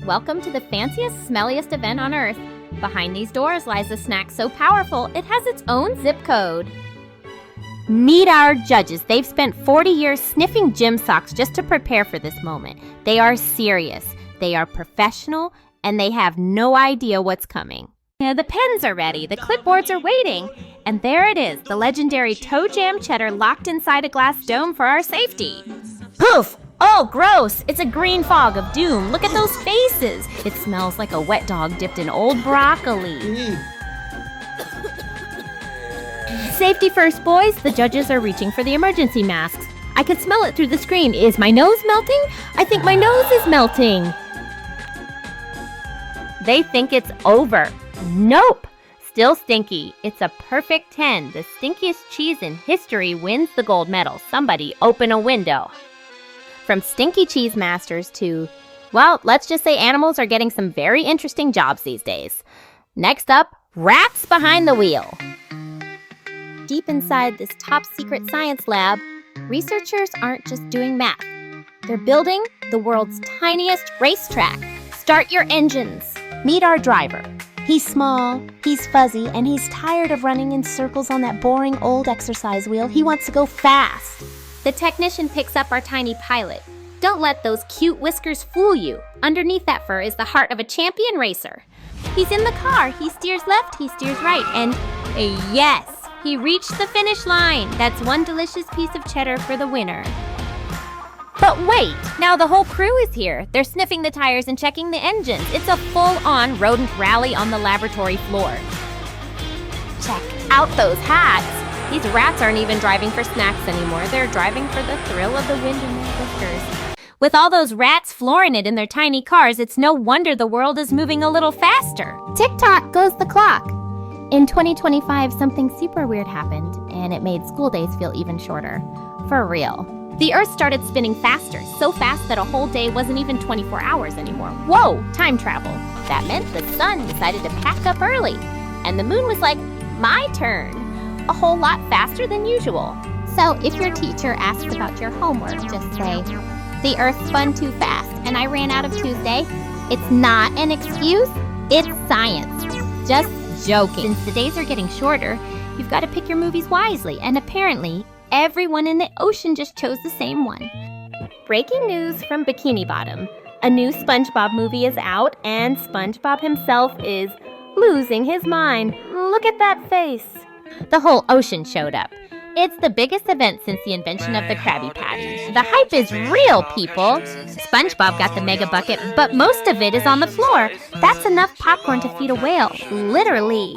welcome to the fanciest, smelliest event on Earth. Behind these doors lies a snack so powerful, it has its own zip code. Meet our judges. They've spent 40 years sniffing gym socks just to prepare for this moment. They are serious, they are professional, and they have no idea what's coming. The pens are ready, the clipboards are waiting, and there it is, the legendary toe jam cheddar locked inside a glass dome for our safety. Poof! Oh, gross! It's a green fog of doom. Look at those faces. It smells like a wet dog dipped in old broccoli. Safety first, boys. The judges are reaching for the emergency masks. I can smell it through the screen. Is my nose melting? I think my nose is melting. They think it's over. Nope! Still stinky. It's a perfect 10. The stinkiest cheese in history wins the gold medal. Somebody open a window. From stinky cheese masters to, well, let's just say animals are getting some very interesting jobs these days. Next up, rats behind the wheel. Deep inside this top secret science lab, researchers aren't just doing math. They're building the world's tiniest racetrack. Start your engines. Meet our driver. He's small, he's fuzzy, and he's tired of running in circles on that boring old exercise wheel. He wants to go fast. The technician picks up our tiny pilot. Don't let those cute whiskers fool you. Underneath that fur is the heart of a champion racer. He's in the car. He steers left, he steers right, and yes, he reached the finish line. That's one delicious piece of cheddar for the winner. But wait, now the whole crew is here. They're sniffing the tires and checking the engines. It's a full-on rodent rally on the laboratory floor. Check out those hats. These rats aren't even driving for snacks anymore. They're driving for the thrill of the wind in their whiskers. With all those rats flooring it in their tiny cars, it's no wonder the world is moving a little faster. Tick-tock goes the clock. In 2025, something super weird happened, and it made school days feel even shorter. For real. The Earth started spinning faster, so fast that a whole day wasn't even 24 hours anymore. Whoa, time travel. That meant the sun decided to pack up early, and the moon was like, my turn. A whole lot faster than usual. So if your teacher asks about your homework, just say, the Earth spun too fast and I ran out of Tuesday. It's not an excuse, it's science. Just joking. Since the days are getting shorter, you've got to pick your movies wisely, and apparently, everyone in the ocean just chose the same one. Breaking news from Bikini Bottom. A new SpongeBob movie is out, and SpongeBob himself is losing his mind. Look at that face. The whole ocean showed up. It's the biggest event since the invention of the Krabby Patty. The hype is real, people. SpongeBob got the mega bucket, but most of it is on the floor. That's enough popcorn to feed a whale, literally.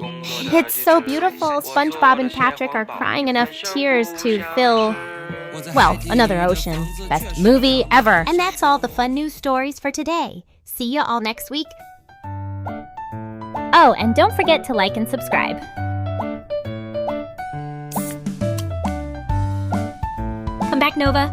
It's so beautiful. SpongeBob and Patrick are crying enough tears to fill, well, another ocean. Best movie ever. And that's all the fun news stories for today. See you all next week. Oh, and don't forget to like and subscribe. Come back, Nova.